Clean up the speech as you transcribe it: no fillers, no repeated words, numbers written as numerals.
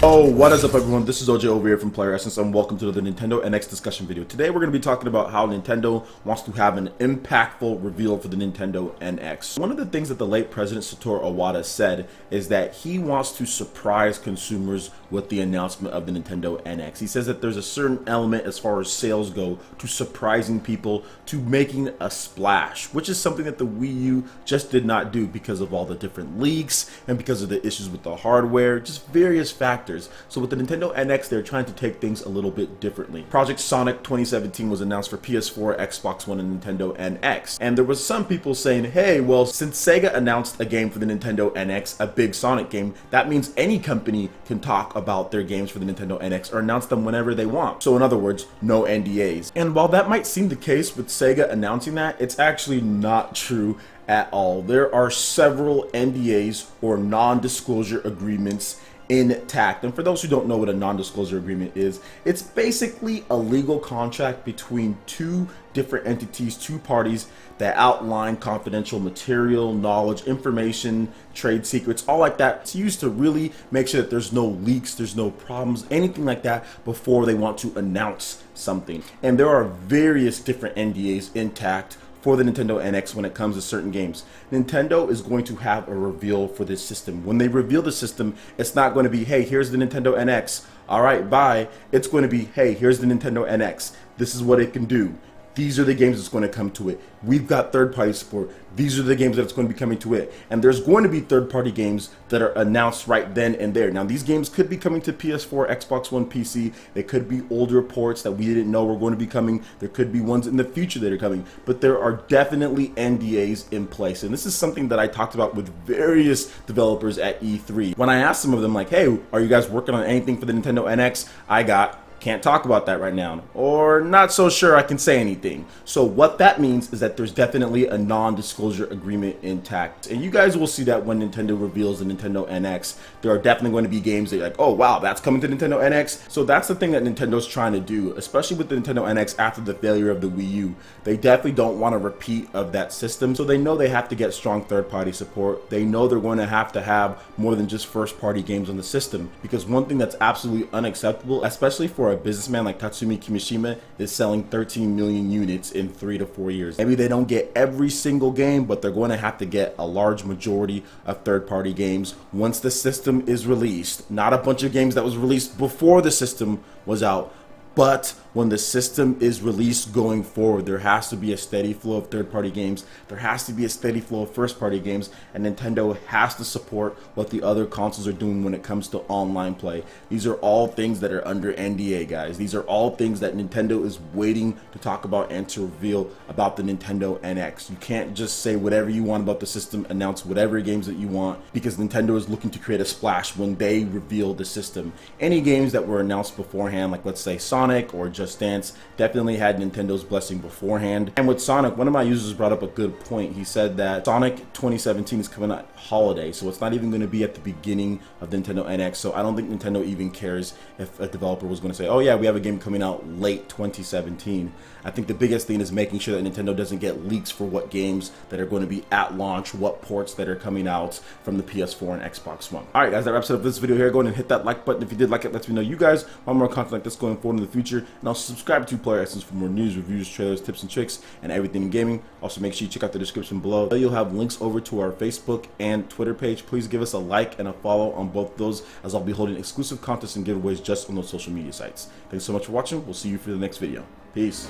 Oh, what is up everyone? This is OJ over here from PlayerEssence and welcome to the Nintendo NX discussion video. Today we're going to be talking about how Nintendo wants to have an impactful reveal for the Nintendo NX. One of the things that the late President Satoru Iwata said is that he wants to surprise consumers with the announcement of the Nintendo NX. He says that there's a certain element as far as sales go to surprising people, to making a splash, which is something that the Wii U just did not do because of all the different leaks and because of the issues with the hardware, just various factors. So with the Nintendo NX, they're trying to take things a little bit differently. Project Sonic 2017 was announced for PS4, Xbox One, and Nintendo NX. And there was some people saying, hey, well, since Sega announced a game for the Nintendo NX, a big Sonic game, that means any company can talk about their games for the Nintendo NX or announce them whenever they want. So in other words, no NDAs. And while that might seem the case with Sega announcing that, it's actually not true at all. There are several NDAs or non-disclosure agreements intact. And for those who don't know what a non-disclosure agreement is, it's basically a legal contract between two different entities, two parties that outline confidential material, knowledge, information, trade secrets, all like that. It's used to really make sure that there's no leaks, there's no problems, anything like that before they want to announce something. And there are various different NDAs intact for the Nintendo NX when it comes to certain games. Nintendo is going to have a reveal for this system. When they reveal the system, it's not going to be, hey, here's the Nintendo NX, all right, bye. It's going to be, hey, here's the Nintendo NX. This is what it can do. These are the games that's going to come to it. We've got third-party support. These are the games that's going to be coming to it. And there's going to be third-party games that are announced right then and there. Now, these games could be coming to PS4, Xbox One, PC. They could be older ports that we didn't know were going to be coming. There could be ones in the future that are coming. But there are definitely NDAs in place. And this is something that I talked about with various developers at E3. When I asked some of them, like, hey, are you guys working on anything for the Nintendo NX? I got, can't talk about that right now, or not so sure I can say anything. So what that means is that there's definitely a non-disclosure agreement intact. And you guys will see that when Nintendo reveals the Nintendo NX, there are definitely going to be games that you're like, oh wow, that's coming to Nintendo NX. So that's the thing that Nintendo's trying to do, especially with the Nintendo NX after the failure of the Wii U. They definitely don't want a repeat of that system. So they know they have to get strong third-party support. They know they're going to have more than just first-party games on the system. Because one thing that's absolutely unacceptable, especially for a businessman like Tatsumi Kimishima, is selling 13 million units in 3 to 4 years. Maybe they don't get every single game, but they're going to have to get a large majority of third-party games once the system is released. Not a bunch of games that was released before the system was out, but when the system is released going forward, there has to be a steady flow of third-party games. There has to be a steady flow of first-party games, and Nintendo has to support what the other consoles are doing when it comes to online play. These are all things that are under NDA, guys. These are all things that Nintendo is waiting to talk about and to reveal about the Nintendo NX. You can't just say whatever you want about the system, announce whatever games that you want, because Nintendo is looking to create a splash when they reveal the system. Any games that were announced beforehand, like let's say Sonic or Just Dance, definitely had Nintendo's blessing beforehand. And with Sonic, one of my users brought up a good point. He said that Sonic 2017 is coming out holiday, so it's not even going to be at the beginning of the Nintendo NX. So I don't think Nintendo even cares if a developer was going to say, oh yeah, we have a game coming out late 2017. I think the biggest thing is making sure that Nintendo doesn't get leaks for what games that are going to be at launch, what ports that are coming out from the PS4 and Xbox One. Alright guys, that wraps up this video here. Go ahead and hit that like button if you did like it. Lets me know you guys want more content like this going forward in the future. And also subscribe to PlayerEssence for more news, reviews, trailers, tips and tricks, and everything in gaming. Also make sure you check out the description below. You'll have links over to our Facebook and Twitter page. Please give us a like and a follow on both of those, as I'll be holding exclusive contests and giveaways just on those social media sites. Thanks so much for watching. We'll see you for the next video. Peace.